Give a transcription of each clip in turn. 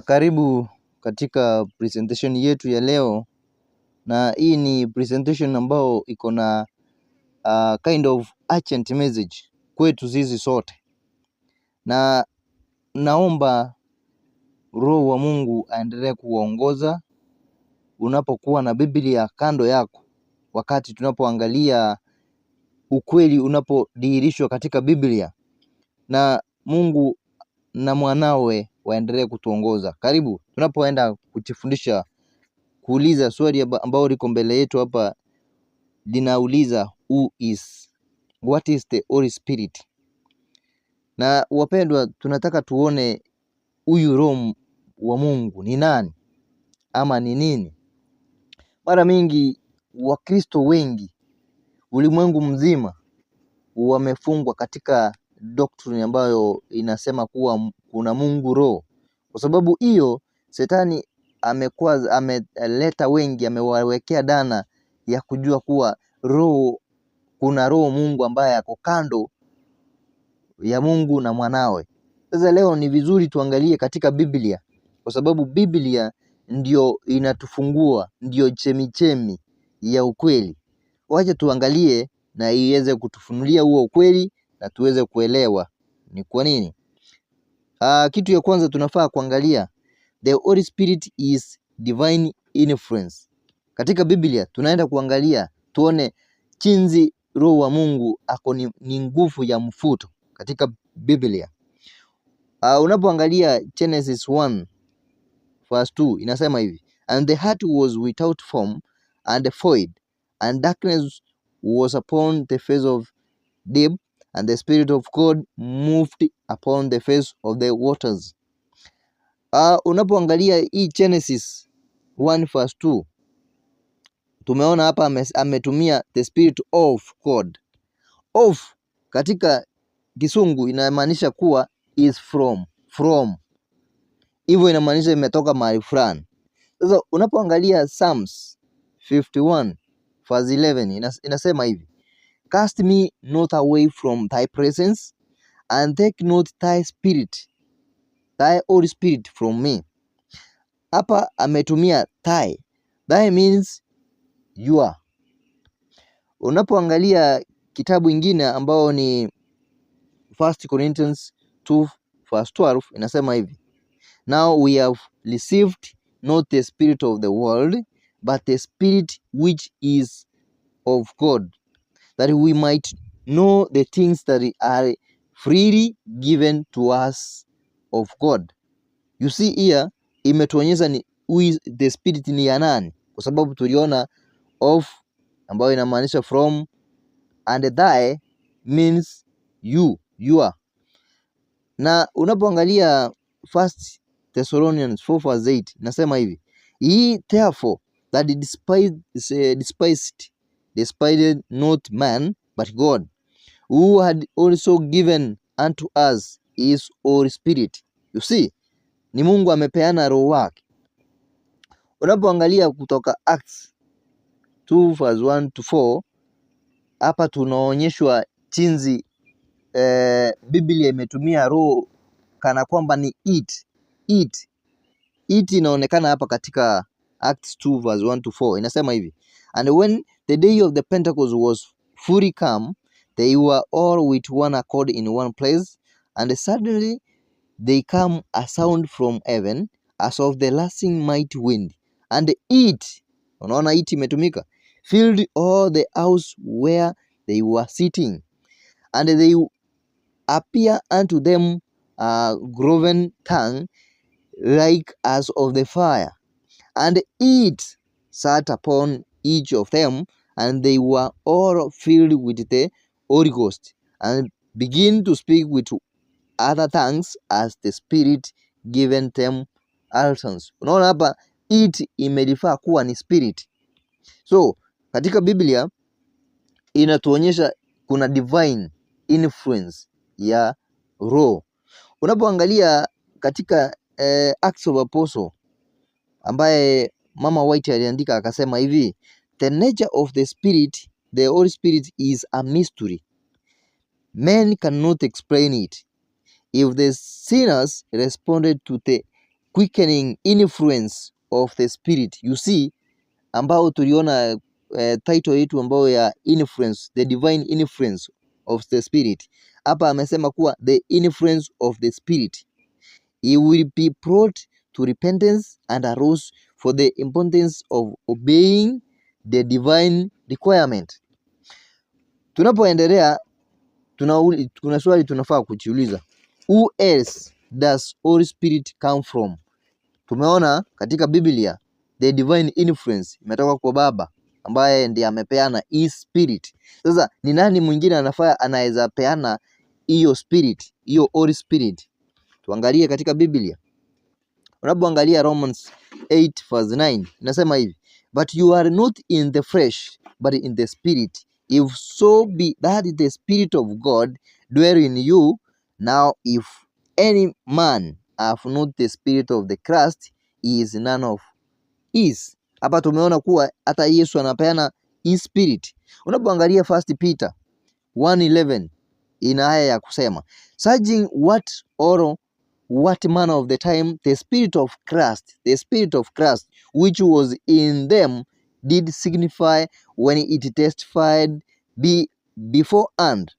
Karibu katika presentation yetu ya leo, na hii ni presentation ambao iko na kind of urgent message kwetu sisi sote, na naomba Roho wa Mungu aendelee kuongoza unapokuwa na Biblia kando yako, wakati tunapoangalia ukweli unapodhihirishwa katika Biblia, na Mungu na mwanawe waendelee kutuongoza. Karibu tunapoenda kujifundisha kuuliza swali ambao liko mbele yetu hapa, linauliza what is the Holy Spirit? Na wapendwa, tunataka tuone huyu Roho wa Mungu ni nani ama ni nini. Mara mingi Wakristo wengi ulimwengu mzima wamefungwa katika doctrine ambayo inasema kuwa kuna Mungu Roho. Kwa sababu hiyo Shetani ameleta wengi, amewawekea dana ya kujua kuwa kuna Roho Mungu ambaye ako kando ya Mungu na mwanawe. Sasa leo ni vizuri tuangalie katika Biblia, kwa sababu Biblia ndio inatufungua, ndio chemichemi ya ukweli. Wacha tuangalie na iweze kutufunulia huo ukweli na tuweze kuelewa ni kwa nini. Kitu ya kwanza tunafaa kuangalia, the Holy Spirit is divine influence. Katika Biblia tunaenda kuangalia tuone jinsi Roho wa Mungu ako ni nguvu ya mfuto katika Biblia. Unapoangalia Genesis 1 verse 2 inasema hivi, and the heart was without form and void, and darkness was upon the face of deep, and the Spirit of God moved upon the face of the waters. Unapoangalia hii Genesis 1 verse 2, tumeona hapa ametumia the Spirit of God. Of katika Kisungu inamaanisha kuwa is from. Hivyo inamaanisha imetoka mahali fulani. Sasa unapoangalia Psalms 51 verse 11 inasema hivi, cast me not away from thy presence, and take not thy Holy Spirit from me. Hapa ametumia thy. Thy means you are. Unapoangalia kitabu ingine ambao ni 1 Corinthians 2 verse 12 inasema hivi, now we have received not the spirit of the world, but the Spirit which is of God, that we might know the things that are freely given to us of God. You see here imetuonyesha ni the Spirit ni ya nani, kwa sababu tuliona of ambayo inamaanisha from, and thy means you are. Na unapoangalia 1 Thessalonians 4 verse 8 nasema hivi, he therefore that despised not man but God, who had also given unto us his Holy Spirit. You see, ni Mungu amepeana roho wake. Unapoangalia kutoka Acts 2 verse 1 to 4, hapa tunaonyeshwa jinsi Biblia imetumia roho kana kwamba ni it inaonekana hapa katika Acts 2 verse 1 to 4 inasema hivi, and when the day of the Pentecost was fully come, they were all with one accord in one place, and suddenly they came a sound from heaven as of the lasting mighty wind, and it, unaona it imetumika, filled all the house where they were sitting, and they appear unto them a cloven tongue like as of the fire, and it sat upon each of them, and they were all filled with the Holy Ghost, and began to speak with other tongues as the Spirit given them utterance. Unaona hapa it imelifaa kuwa ni spirit. So katika Biblia inatuonyesha kuna divine influence ya roho. Unapoangalia katika Acts of Apostle ambaye Mama White aliandika akasema hivi, the nature of the Spirit, the Holy Spirit is a mystery. Men cannot explain it. If the sinners responded to the quickening influence of the spirit. You see, ambao tuliona title yetu ambayo ya influence, the divine influence of the spirit. Hapa amesema kuwa the influence of the spirit, he will be brought to repentance and arouse for the importance of obeying the divine requirement. Tunapoendelea, kuna swali tunafaa kujiuliza, who else does Holy Spirit come from? Tumeona katika Biblia the divine influence imetoka kwa Baba ambaye ndiye amepeana hii spirit. Sasa ni nani mwingine anaweza peana hiyo spirit, hiyo Holy Spirit? Tuangalie katika Biblia. Unapoangalia Romans 8:9 inasema hivi, but you are not in the flesh but in the spirit, if so be that the spirit of God dwell in you. Now if any man have not the spirit of the Christ, he is none of his. Hapa tumeona kuwa hata Yesu anapeana hii spirit. Unapoangalia 1 Peter 1:11 ina haya ya kusema, searching what manner of the time the spirit of Christ which was in them did signify when it testified beforehand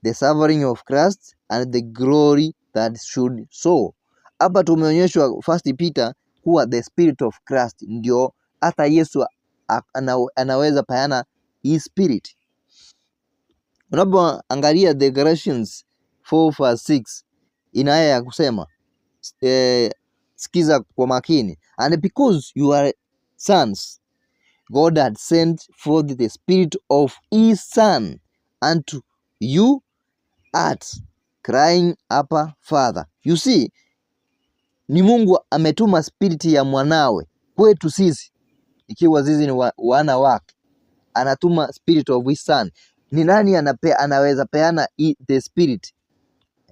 the suffering of Christ and the glory that should show. Hapa tumeonyeshwa 1 Peter kuwa the spirit of Christ ndio hata Yesu anaweza peana hii spirit. Unapoangalia the Galatians 4:6 ina haya ya kusema, sikiza kwa makini, and because you are sons, God had sent forth the spirit of his son unto you hearts, crying Abba Father. You see, ni Mungu ametuma spirit ya mwanawe kwetu sisi, ikiwa sisi ni wana wake, anatuma spirit of his son. Ni nani anaweza peana the spirit?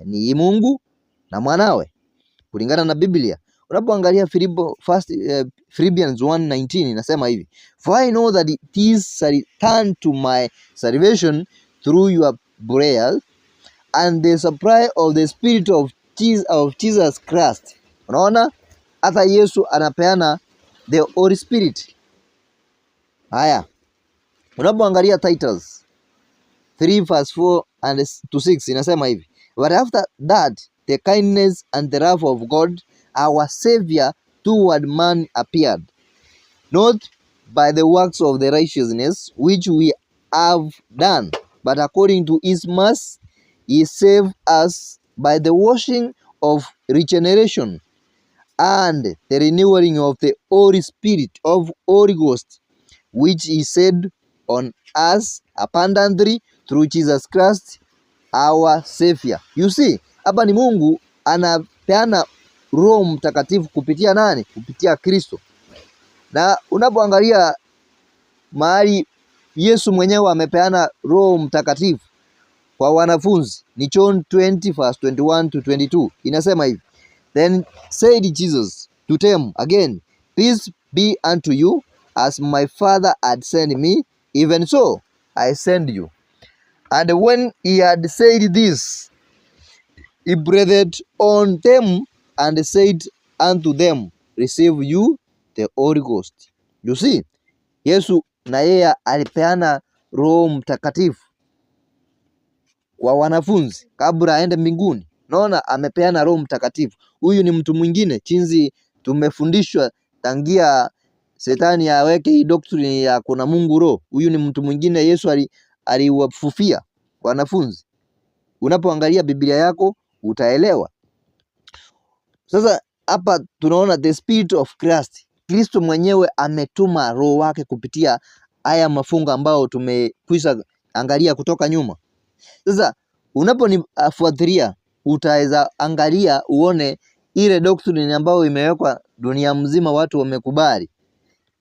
Ni Mungu na mwanawe kulingana na Biblia. Unapoangalia Philippians 1:19 inasema hivi, for I know that it is return to my salvation through your prayer and the supply of the spirit of Jesus Christ. Unaona, hata Yesu anapeana the Holy Spirit. Haya, unapoangalia Titus 3:4-6 inasema hivi, but after that the kindness and the love of God our Savior toward man appeared, not by the works of the righteousness which we have done, but according to his mercy he saved us by the washing of regeneration and the renewing of the Holy Spirit of Holy Ghost, which he said on us abundantly through Jesus Christ our Savior. You see, hapa ni Mungu anapeana Roho Mtakatifu kupitia nani? Kupitia Kristo. Na unapoangalia mahali Yesu mwenyewe amepeana Roho Mtakatifu kwa wanafunzi ni John 20:21-22 inasema hivi, then said Jesus to them again, peace be unto you, as my Father had sent me, even so I send you. And when he had said this, he breathed on them and said unto them, receive you the Holy Ghost. You see, Yesu na yeye alipeana Roho Mtakatifu kwa wanafunzi kabla aende mbinguni. Naona amepeana Roho Mtakatifu. Huyu ni mtu mwingine, chinzi tumefundishwa tangia Shetani aweke hii doctrine ya kuna Mungu Roho. Huyu ni mtu mwingine Yesu aliwafufia wanafunzi. Unapoangalia Biblia yako utaelewa. Sasa hapa tunaona the spirit of Christ. Kristo mwenyewe ametuma Roho wake kupitia haya mafungo ambao tumekwisha angalia kutoka nyuma. Sasa unaponifuatilia utaweza angalia uone ile doctrine ambayo imewekwa dunia mzima watu wamekubali.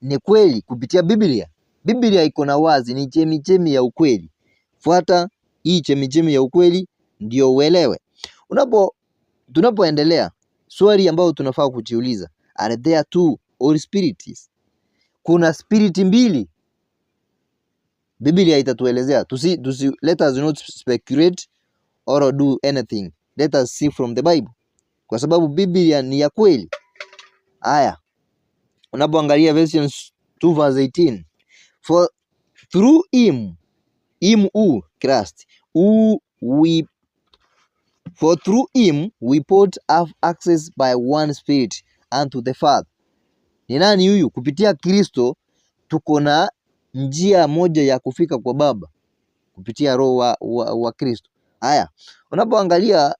Ni kweli kupitia Biblia. Biblia iko na wazi, ni chemichemi ya ukweli. Fuata hii chemichemi ya ukweli ndio uelewe. Tunapoendelea, swali ambao tunafaa kujiuliza, are there two Holy Spirits? Kuna spirit mbili. Biblia itatuelezea. Let us not speculate or do anything. Let us see from the Bible. Kwa sababu Biblia ni ya kweli. Haya, unapoangalia Ephesians 2 verse 18, for through him who Christ, for through him we both have access by one spirit unto the Father. Ni nani huyu? Kupitia Kristo tuko na njia moja ya kufika kwa Baba kupitia roho wa Kristo. Haya, unapoangalia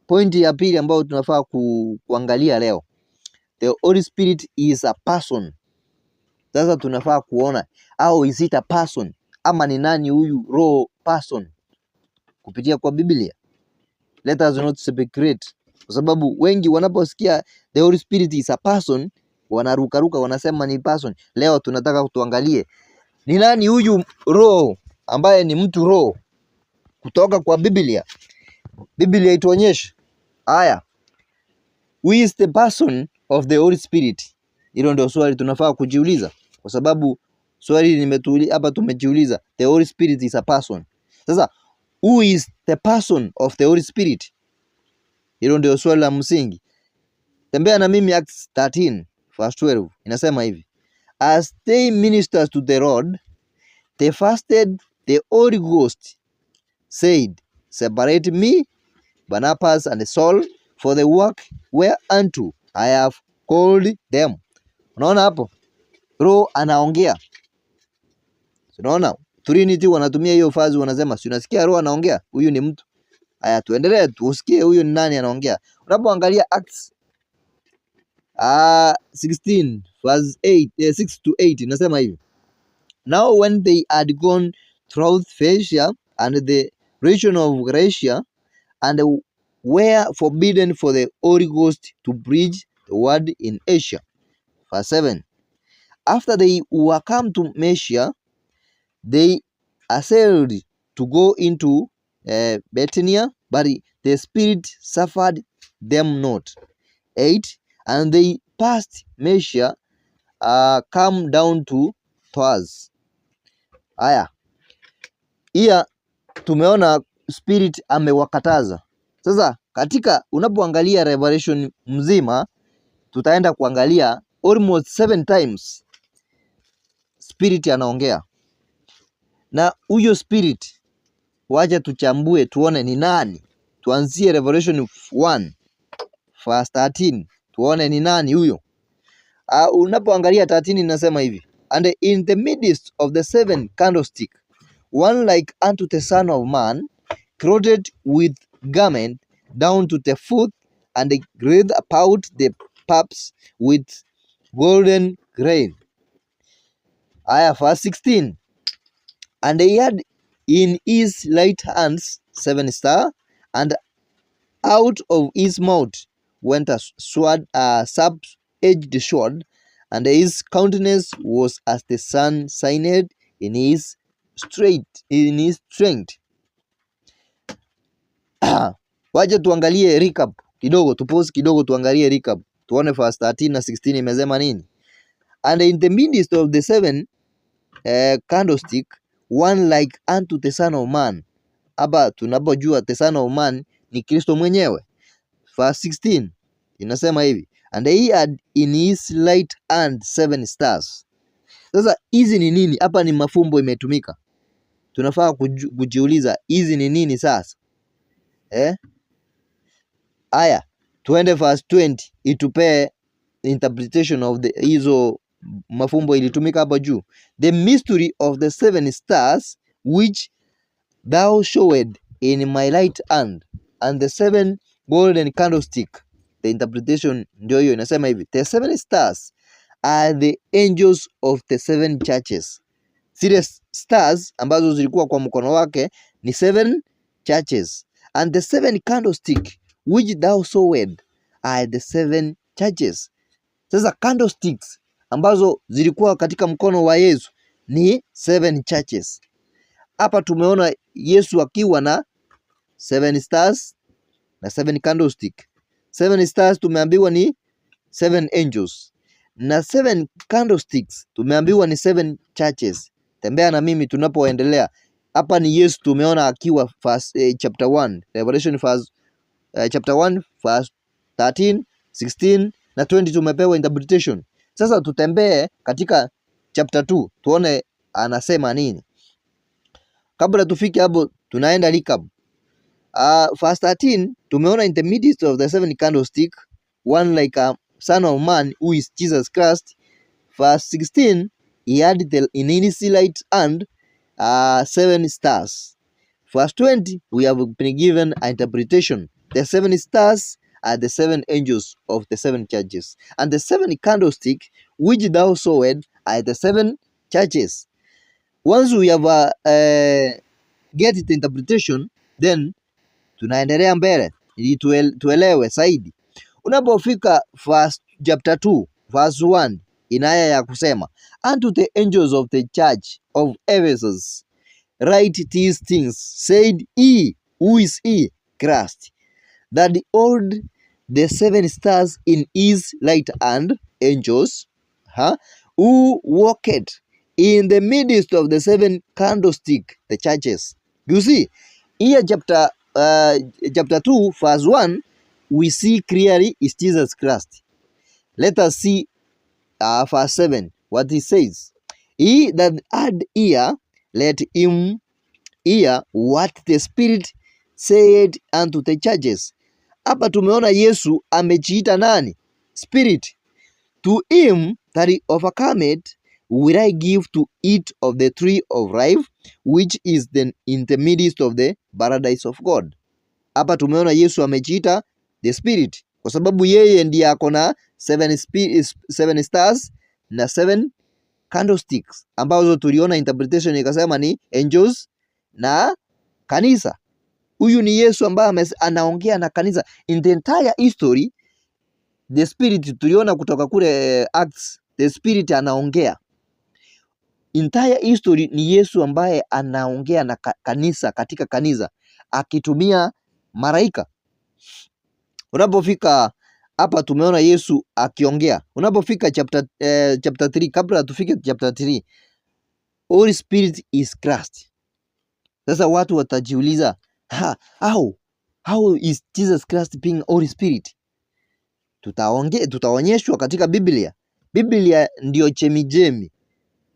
pointi ya pili ambayo tunafaa kuangalia leo, the Holy Spirit is a person. Sasa tunafaa kuona au is it a person, ama ni nani huyu roho person kupitia kwa Biblia. Let us not speculate, kwa sababu wengi wanaposikia the Holy Spirit is a person wanarukaruka, wanasema ni person. Leo tunataka tuangalie ni nani huyu roho ambaye ni mtu roho kutoka kwa Biblia. Biblia ituonyeshe. Haya, who is the person of the Holy Spirit? Hilo ndio swali tunafaa kujiuliza, kwa sababu swali hapa tumejiuliza the Holy Spirit is a person. Sasa who is the person of the Holy Spirit? Hilo ndio swali la msingi. Tembea na mimi Acts 13 verse 12, inasema hivi: as they ministers to the Lord, they fasted, the Holy Ghost said, separate me, Barnabas and Saul, for the work whereunto I have called them. Unaona hapo roho anaongea. Unaona Trinity wanatumia hiyo fazi, wanasema si unasikia roho anaongea, huyu ni mtu. Haya, tuendelee tusikie huyu ni nani anaongea. Unapoangalia Acts 16 verse 8, 6 to 8 inasema hivi: now when they had gone throughout Phasia and the region of Galatia, and were forbidden for the Holy Ghost to preach the word in Asia. Verse 7, after they were come to Mysia, they assailed to go into Bithynia, but the Spirit suffered them not. 8, and they passed Mysia, come down to Troas. Haya, iya tumeona Spirit amewakataza. Sasa katika unapoangalia Revelation mzima, tutaenda kuangalia almost 7 times Spirit anaongea. Na huyo Spirit waje tuchambue tuone ni nani. Tuanzie Revelation 1 verse 13 tuone ni nani huyo. Unapoangalia 13 inasema hivi: and in the midst of the 7 candlestick, one like unto the Son of Man, clothed with garment down to the foot, and girded about the paps with golden grain. Aya, verse 16, and he had in his right hands 7 stars, and out of his mouth went a sword, a sharp-edged sword, and his countenance was as the sun shined in his strength. Waje tuangalie recap kidogo, tupause kidogo tuangalie recap. Tuone verse 13 na 16 imesema nini? And in the midst of the 7 candlestick, one like unto the Son of Man. Hapa tunapojua the Son of Man ni Kristo mwenyewe. Verse 16 inasema hivi: and he had in his right hand 7 stars. Sasa hizi ni nini? Hapa ni mafumbo imetumika. Tunafaa kujiuliza hizi ni nini sasa? Aya, tuende verse 20 itupee interpretation of the hizo mafumbo ilitumika hapa juu. The mystery of the 7 stars which thou showed in my right hand, and the 7 golden candlestick. The interpretation ndio hiyo inasema hivi: the 7 stars are the angels of the 7 churches. Zile stars ambazo zilikuwa kwa mkono wake ni 7 churches, and the 7 candlestick which thou sawed are the 7 churches. Sasa candlesticks ambazo zilikuwa katika mkono wa Yesu ni 7 churches. Hapa tumeona Yesu akiwa na 7 stars na 7 candlestick. 7 stars tumeambiwa ni 7 angels, na 7 candlesticks tumeambiwa ni 7 churches. Tembea na mimi tunapoendelea. Hapa ni Yesu tumeona akiwa chapter 1 Revelation chapter 1 verse 13, 16 na 20 tumepewa interpretation. Sasa tutembee katika chapter 2 tuone anasema nini. Kabla tufike hapo, tunaenda recap. Verse 13 tumeona in the midst of the 7 candlestick one like a son of man who is Jesus Christ. Verse 16 he had in his light hand 7 stars. Verse 20 we have been given an interpretation. The 7 stars are the 7 angels of the 7 churches, and the 7 candlestick which thou sawest are the 7 churches. Once we have get the interpretation, then tunaendelea mbele ili tuelewe zaidi. Unapofika chapter 2 verse 1 inaya ya kusema, unto the angels of the church of Ephesus write these things, said he who is he, Christ, that hold the 7 stars in his right hand, angels, who walked in the midst of the 7 candlestick, the churches. You see, here chapter 2 verse 1, we see clearly is Jesus Christ. Let us see verse 7 what he says. He that had ear, let him hear what the Spirit said unto the churches. Hapa tumeona Yesu amejiita nani? Spirit. To him that he overcometh will I give to eat of the tree of life, which is in the midst of the paradise of God. Hapa tumeona Yesu amejiita the Spirit kwa sababu yeye ndiye ako na 7 stars na 7 candlesticks ambazo tuliona interpretation ikasema ni angels na kanisa. Huyu ni Yesu ambaye anaongea na kanisa. In the entire history, the Spirit tuliona kutoka kule Acts, the Spirit anaongea. Entire history ni Yesu ambaye anaongea na kanisa, katika kanisa akitumia malaika. Unapofika hapa tumeona Yesu akiongea. Unapofika chapter 3, kabla tufike chapter 3, Holy Spirit is Christ. Sasa watu watajiuliza, how is Jesus Christ being Holy Spirit? Tutaonyeshwa katika Biblia. Biblia ndio chemijemi,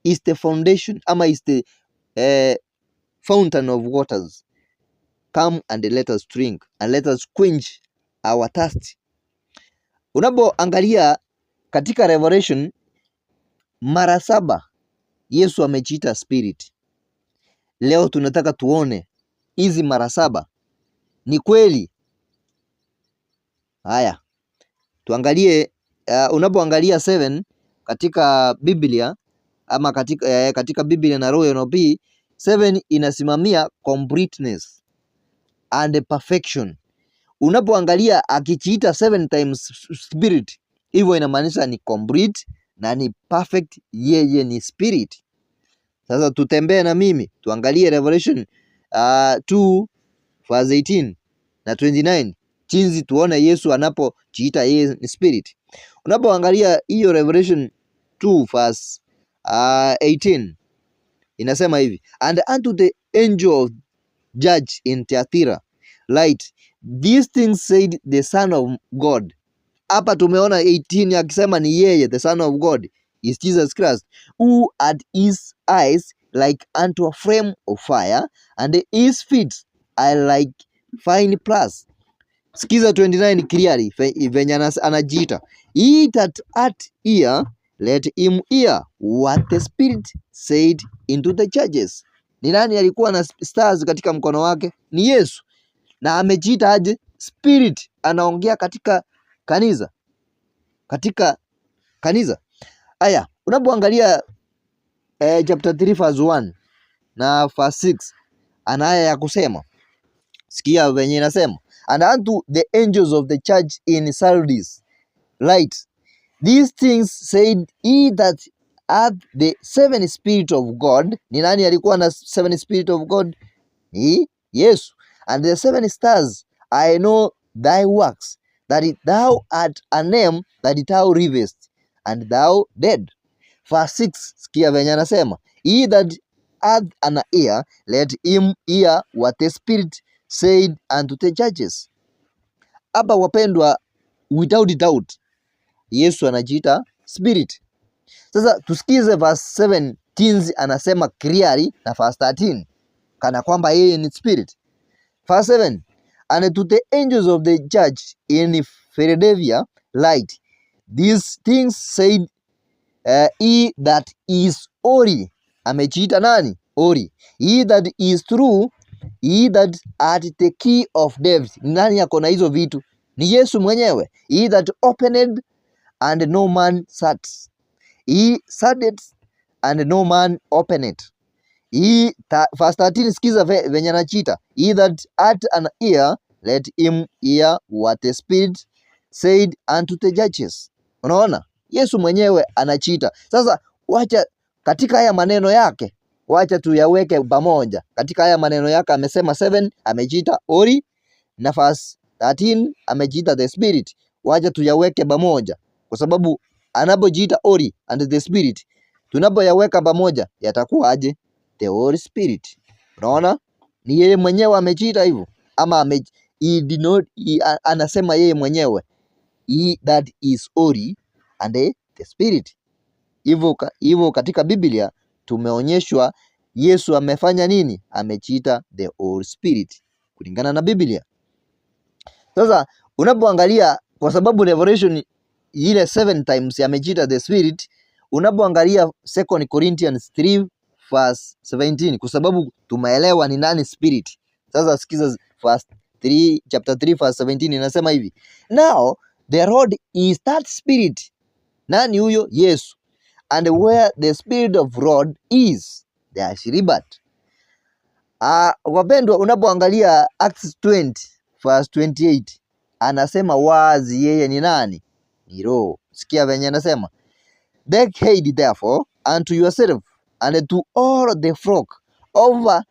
is the foundation ama is the fountain of waters. Come and let us drink and let us quench our thirst. Unapoangalia katika Revelation mara 7 Yesu amejiita Spirit. Leo tunataka tuone hizi mara 7 ni kweli. Haya, tuangalie unapoangalia 7 katika Biblia ama katika Biblia na Roho NLP, 7 inasimamia completeness and perfection. Unapoangalia akijiita 7 times Spirit, hivyo inamaanisha ni complete na ni perfect, yeye ni Spirit. Sasa tutembee na mimi tuangalie Revelation 2 verse 18 na 29, jinsi tuone Yesu anapojiita yeye ni Spirit. Unapoangalia hiyo Revelation 2 verse 18 inasema hivi, and unto the angel of judge in Thyatira light these things said the Son of God. Hapa tumeona 18 akisema ni yeye, the Son of God is Jesus Christ, who had his eyes like unto a flame of fire and his feet are like fine brass. Sikiza 29 clearly venye anajiita, he that hath ear let him hear what the Spirit said into the churches. Ni nani alikuwa na stars katika mkono wake? Ni Yesu. Na amejiita aje? Spirit. Anaongea katika kanisa. Katika kanisa. Aya, unapoangalia chapter 3 verse 1 na verse 6 anaya ya kusema. Sikia venye inasema, and unto the angels of the church in Sardis write these things said he that hath the 7 spirit of God. Ni nani alikuwa na 7 spirit of God? Ni Yesu. And the 7 stars, I know thy works, that thou art a name that thou livest, and thou dead. Verse 6, sikia venye anasema, he that hath an ear, let him hear what the Spirit said unto the churches. Hapa wapendwa, without doubt, Yesu anajiita spirit. Sasa tusikize verse 17 anasema clearly na verse 13 kana kwamba yeye ni spirit. Verse 7, and to the angels of the church in Philadelphia write, these things said he that is holy. Amejiita nani? Holy. He that is true, he that at the key of David. Nani ako na hizo vitu? Ni Yesu mwenyewe. He that opened and no man shuts. He shut it and no man opened it. Verse 13, sikiza venye anachita. He that hath an ear, let him hear what the Spirit said unto the churches. Unaona? Yesu mwenyewe anachita. Sasa wacha katika haya maneno yake, wacha tuyaweke pamoja. Katika haya maneno yake amesema 7 amejiita holy na verse 13 amejiita the Spirit. Wacha tuyaweke pamoja kwa sababu anapojiita holy and the Spirit, tunapoyaweka pamoja yatakuwa aje? The Holy Spirit. Unaona? Ni yeye mwenyewe amejiita hivyo ama anasema yeye mwenyewe he that is holy and the Spirit. Hivyo katika Biblia tumeonyeshwa Yesu amefanya nini? Amejiita the Holy Spirit kulingana na Biblia. Sasa unapoangalia kwa sababu Revelation ile 7 times amejiita the Spirit, unapoangalia 2 Corinthians 3 verse 17 kwa sababu tumeelewa ni nani Spirit. Sasa sikiza chapter 3 verse 17 inasema hivi, now the Lord is that Spirit. Nani huyo? Yesu. And where the Spirit of Lord is, there is liberty. Wapendwa, unapoangalia Acts 20 verse 28 anasema wazi yeye ni nani? Ni Roho. Sikia venye anasema, take heed therefore unto yourself and to all the flock over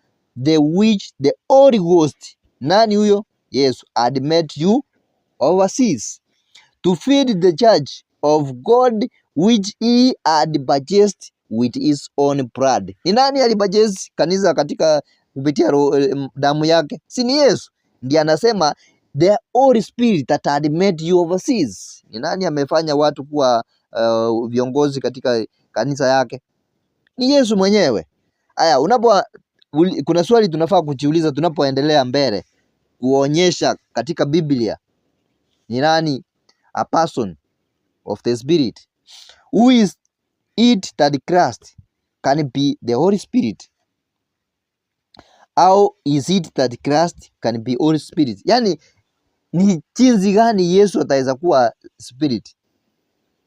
the which the Holy Ghost, nani huyo? Yesu, had made you overseas, to feed the church of God which he had purchased with his own blood. Ni nani alipurchase kanisa katika kupitia damu yake? Si ni Yesu? Ndiye anasema the Holy Spirit that had made you overseas. Ni nani amefanya watu kuwa viongozi katika kanisa yake? Ni Yesu mwenyewe. Haya, kuna swali tunafaa kujiuliza tunapoendelea mbele kuonyesha katika Biblia ni nani a person of the Spirit. Who is it that Christ can be the Holy Spirit? How is it that Christ can be Holy Spirit? Yani ni jinsi gani Yesu ataweza kuwa Spirit?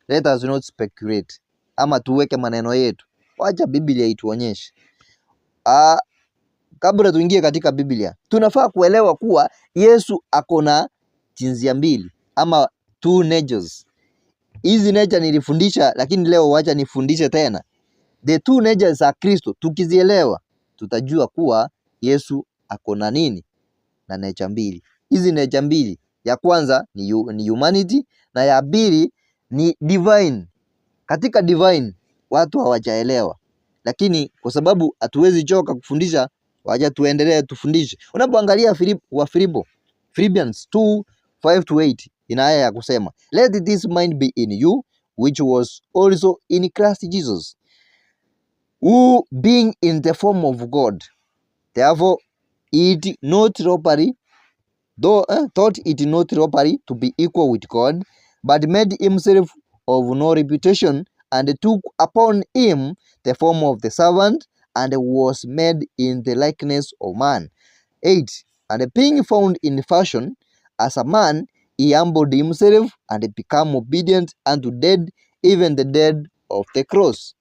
Let us not speculate ama tuweke maneno yetu. Wacha Biblia ituonyeshe. Kabla tuingie katika Biblia, tunafaa kuelewa kuwa Yesu akona jinsia mbili ama two natures. Hizi nature nilifundisha, lakini leo wacha nifundishe tena. The two natures za Kristo, tukizielewa tutajua kuwa Yesu akona nini? Na nature mbili. Hizi nature mbili, ya kwanza ni humanity na ya pili ni divine. Katika divine watu hawajaelewa, lakini kwa sababu hatuwezi choka kufundisha, wacha tuendelee tufundishe. Unapoangalia Philippians 2:5-8 ina aya ya kusema, let this mind be in you which was also in Christ Jesus, who being in the form of God, therefore it not robbery, thought it not robbery to be equal with God, but made himself of no reputation, and took upon him the form of the servant, and was made in the likeness of man. 8. And being found in fashion as a man, he humbled himself and became obedient unto death, even the death of the cross.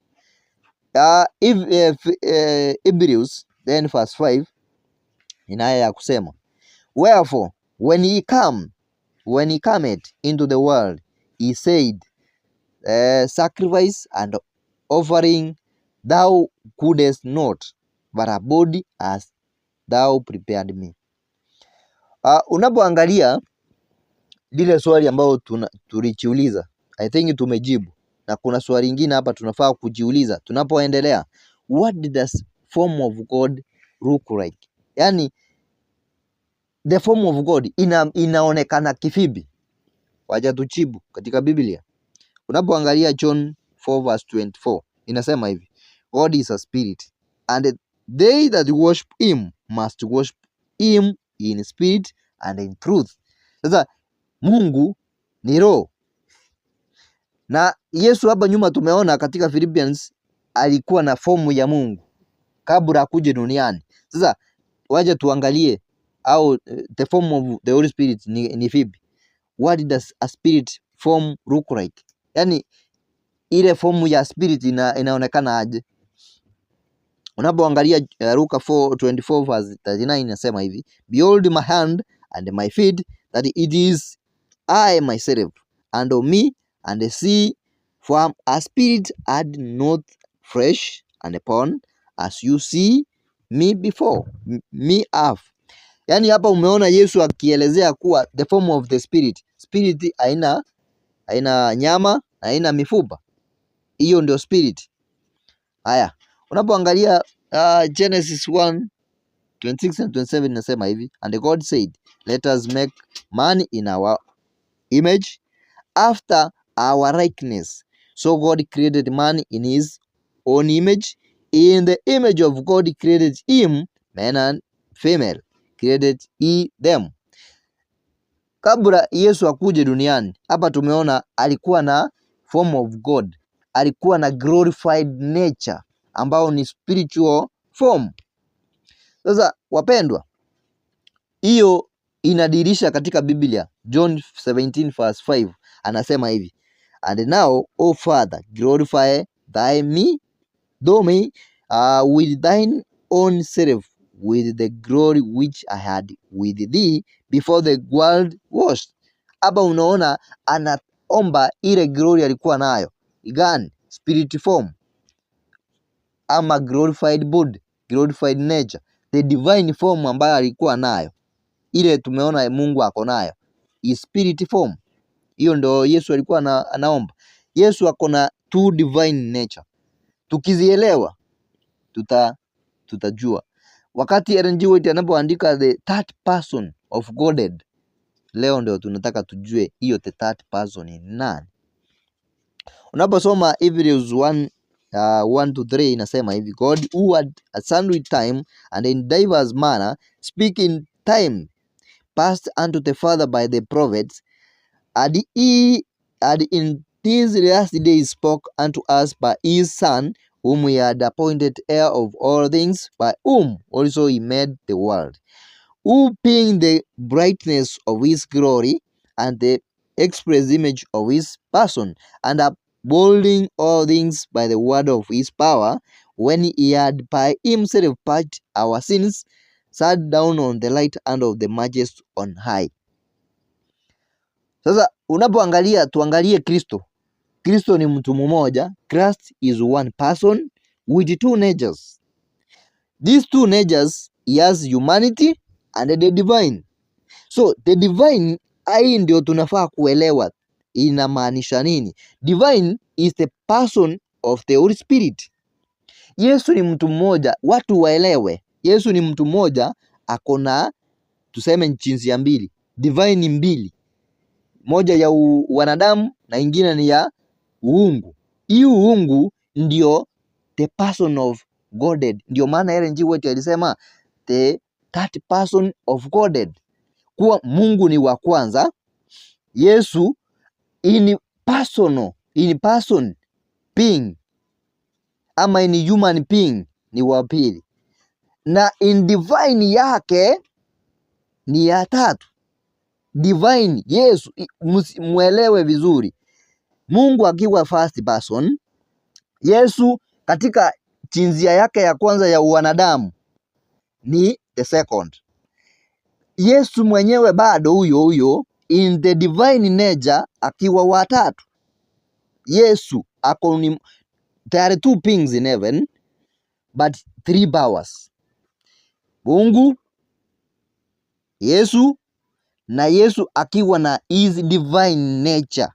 Hebrews then verse 5 inaya ya kusema, wherefore when he cometh into the world, he said, sacrifice and offering thou couldest not, but a body as thou prepared me. Unapoangalia lile swali ambalo tulijiuliza, I think tumejibu, na kuna swali lingine hapa tunafaa kujiuliza tunapoendelea. What does form of God look like? Yani the form of God inaonekana kivipi? Wacha tujibu katika Biblia. Unapoangalia John 4:24 inasema hivi, God is a spirit and they that worship him must worship him in spirit and in truth. Sasa Mungu ni roho, na Yesu hapa nyuma tumeona katika Philippians alikuwa na fomu ya Mungu kabla akuje duniani. Sasa waje tuangalie au the form of the Holy Spirit ni vipi? What does a spirit form look like? Yani ile fomu ya spirit inaonekana aje? Unapoangalia Luka 4:24 inasema hivi, behold my hand and my feet, that it is I myself, and of me and see, for a spirit had not flesh and bone, as you see me before me have. Yani hapa umeona Yesu akielezea kuwa the form of the spirit. Spirit haina nyama, haina mifupa. Hiyo ndio spirit. Haya, unapoangalia Genesis 1:26 and 27 inasema hivi, and God said, let us make man in our image after our likeness. So God created man in his own image, in the image of God created him, man and female created he them. Kabla Yesu akuje duniani, hapa tumeona alikuwa na form of God, alikuwa na glorified nature ambao ni spiritual form. Sasa wapendwa, hiyo inadirisha katika Biblia. John 17:5 anasema hivi, and now O Father glorify me with thine own self, with the glory which I had with thee before the world was. Hapa unaona anaomba ile glory alikuwa nayo gani? Spirit form ama glorified body, glorified nature, the divine form ambayo alikuwa nayo, ile tumeona Mungu ako nayo is spirit form. Hiyo ndo Yesu alikuwa anaomba. Yesu ako na two divine nature. Tukizielewa tutajua. Wakati Ellen G. White anapoandika the third person of Godhead, leo ndio tunataka tujue hiyo the third person ni nani. Unaposoma Hebrews 1:1-3 inasema hivi, God who had at sundry time and in diverse manner speak in time past unto the Father by the prophets, and in these last days spoke unto us by his Son, whom he had appointed heir of all things, by whom also he made the world, who being the brightness of his glory and the express image of his person, and upholding all things by the word of his power, when he had by himself purged our sins, sat down on the right hand of the Majesty on high. Sasa unapoangalia, tuangalie Kristo. Kristo ni mtu mmoja. Christ is one person with two natures. These two natures, he has humanity and the divine. So the divine, hii ndio tunafaa kuelewa inamaanisha nini. Divine is the person of the Holy Spirit. Yesu ni mtu mmoja, watu waelewe. Yesu ni mtu mmoja, akona tuseme jinsia mbili, divine mbili, moja ya wanadamu na ingine ni ya uungu. Hii uungu ndio the person of Godhead. Ndio maana Ellen G. White alisema the third person of Godhead, kuwa Mungu ni wa kwanza, Yesu in person being ama in human being ni wa pili, na in divine yake ni ya tatu. Divine Yesu, muelewe vizuri, Mungu akiwa first person, Yesu katika jinsia yake ya kwanza ya wanadamu ni the second. Yesu mwenyewe bado huyo in the divine nature akiwa watatu. Yesu ako ni, there are two beings in heaven but three powers. Mungu, Yesu na Yesu akiwa na his divine nature.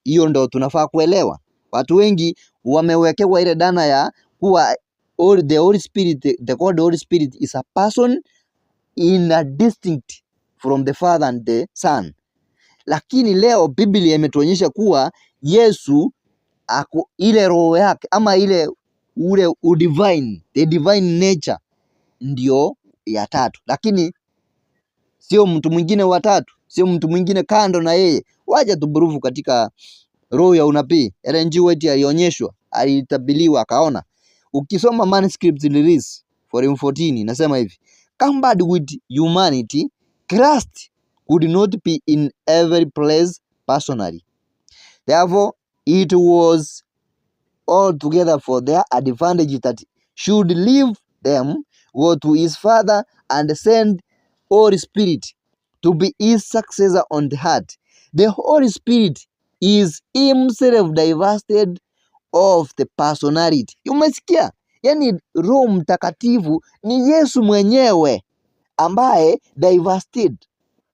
Hiyo ndo tunafaa kuelewa. Watu wengi wamewekewa ile dhana ya kuwa the Holy Spirit, the God Holy Spirit is a person in a distinct from the Father and the Son. lakini leo Biblia imetuonyesha kuwa Yesu ile roho yake ama ile ule udivine, the divine nature ndio ya tatu, lakini sio mtu mwingine wa tatu, sio mtu mwingine kando na yeye. Wacha tuburufu katika roho ya unabii. Ellen G. White alionyeshwa, alitabiliwa, akaona. Ukisoma manuscript release volume 14 nasema hivi: compared with humanity, Christ could not be in every place personally. Therefore, it was altogether for their advantage that should leave them, go to his Father and send Holy Spirit to be his successor on the earth. The Holy Spirit is himself divested of the personality. Umesikia? Yani Roho Mtakatifu ni Yesu mwenyewe ambaye divested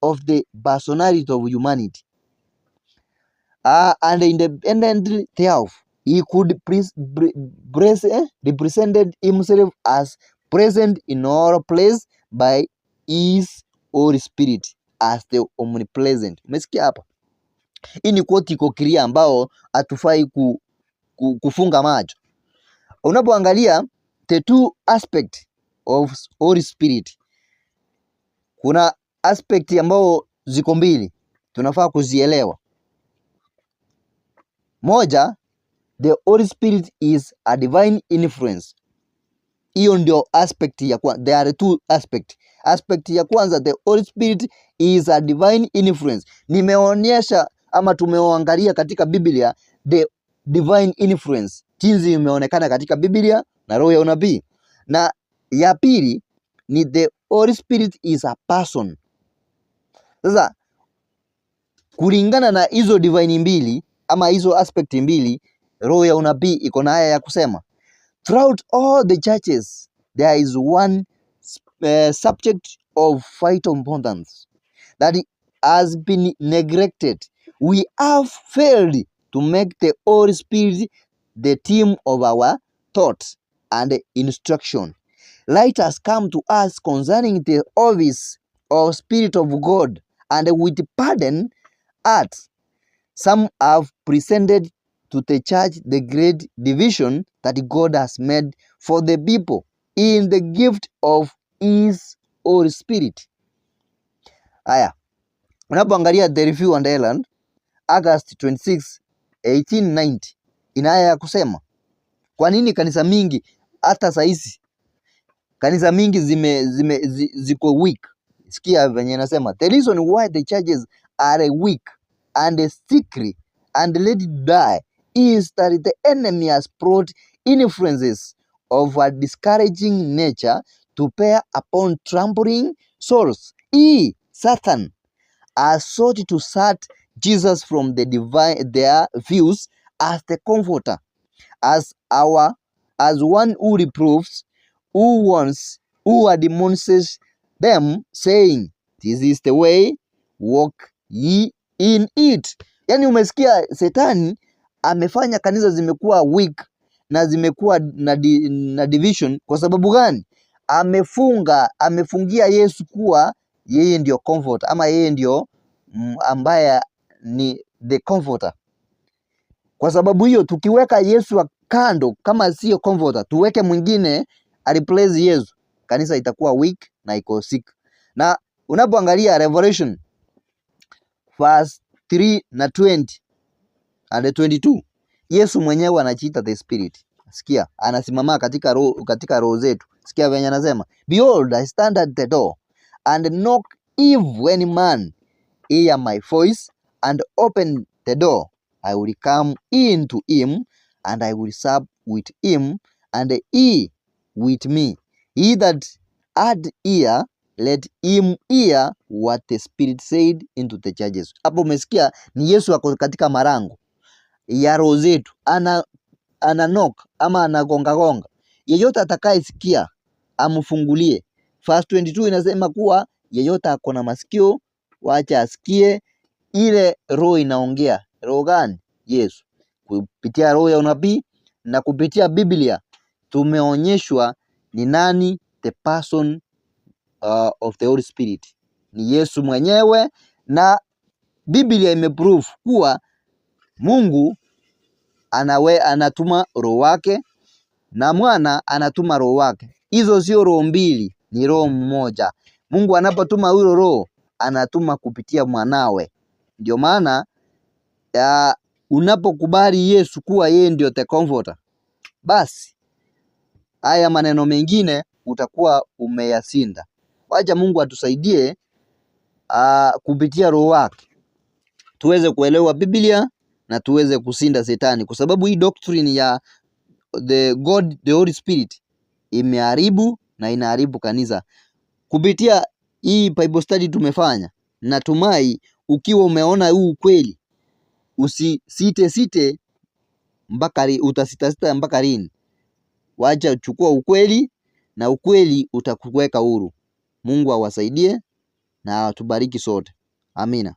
of the personality of humanity. And independently thereof, he could represented himself as present in all place by his Holy Spirit as the omnipresent. Umesikia hapa? Hii ni quote iko clear ambao hatufai kufunga macho. Unapoangalia the two aspect of Holy Spirit, kuna aspect ambao ziko mbili tunafaa kuzielewa. Moja, the Holy Spirit is a divine influence. Hiyo ndio aspect ya kwanza. There are two aspect. Aspect ya kwanza, the Holy Spirit is a divine influence. Nimeonyesha ama tumeangalia katika Biblia the divine influence, jinsi imeonekana katika Biblia na roho ya unabii. Na ya pili ni the Holy Spirit is a person. Sasa kulingana na hizo divine mbili ama hizo aspect mbili, roho ya unabii iko na haya ya kusema: throughout all the churches there is one subject of vital importance that has been neglected. We have failed to make the Holy Spirit the theme of our thoughts and instruction. Light has come to us concerning the office of Spirit of God, and with pardon hearts some have presented to the church the great division that God has made for the people in the gift of his Holy Spirit. Haya, unapoangalia The Review and Herald August 26, 1890 ina haya ya kusema. Kwa nini kanisa mingi hata saizi kanisa mingi ziko weak? Sikia venye nasema, the reason why the churches are weak and sickly and let it die is that the enemy has brought influences of a discouraging nature to bear upon trampling souls. Satan has sought to shut Jesus from the divine their views as the comforter, as one who reproves, who warns, who admonishes them, saying, this is the way, walk ye in it. Yani umesikia, Setani amefanya kanisa zimekuwa weak na zimekuwa na division. Kwa sababu gani? Amefungia Yesu kuwa yeye ndio comforter, ama yeye ndio ambaye ni the comforter. Kwa sababu hiyo tukiweka Yesu kando kama sio comforter, tuweke mwingine a replace Yesu, kanisa itakuwa weak na iko sick. Na unapoangalia Revelation verse 3 na 20 and 22, Yesu mwenyewe anajiita the Spirit. Sikia, anasimama katika roho zetu. Sikia venye anasema, behold, I stand at the door and knock. If any man hear my voice and open the door, I will come in to him, and I will sup with him, and he with me. He that had ear, let him hear what the Spirit said into the churches. Hapo umesikia ni Yesu ako katika marango ya roho zetu, ana knock ama anagonga. Yeyote atakayesikia amfungulie. Verse 22 inasema kuwa yeyote ako na masikio wacha asikie ile roho inaongea. Roho gani? Yesu. Kupitia roho ya unabii na kupitia Biblia tumeonyeshwa ni nani the person of the Holy Spirit. Ni Yesu mwenyewe, na Biblia imeprove kuwa Mungu anatuma roho wake na mwana anatuma roho wake. Hizo sio roho mbili, ni roho mmoja. Mungu anapotuma huyo roho anatuma kupitia mwanawe. Ndio maana unapokubali Yesu kuwa yeye ndio the comforter, basi haya maneno mengine utakuwa umeyasinda. Wacha Mungu atusaidie kupitia roho wake tuweze kuelewa Biblia na tuweze kusinda Shetani, kwa sababu hii doctrine ya the Holy Spirit imeharibu na inaharibu kanisa. Kupitia hii Bible study tumefanya, natumai ukiwa umeona huu ukweli usisite utasita mpaka lini? Wacha chukua ukweli na ukweli utakuweka huru. Mungu awasaidie na atubariki sote. Amina.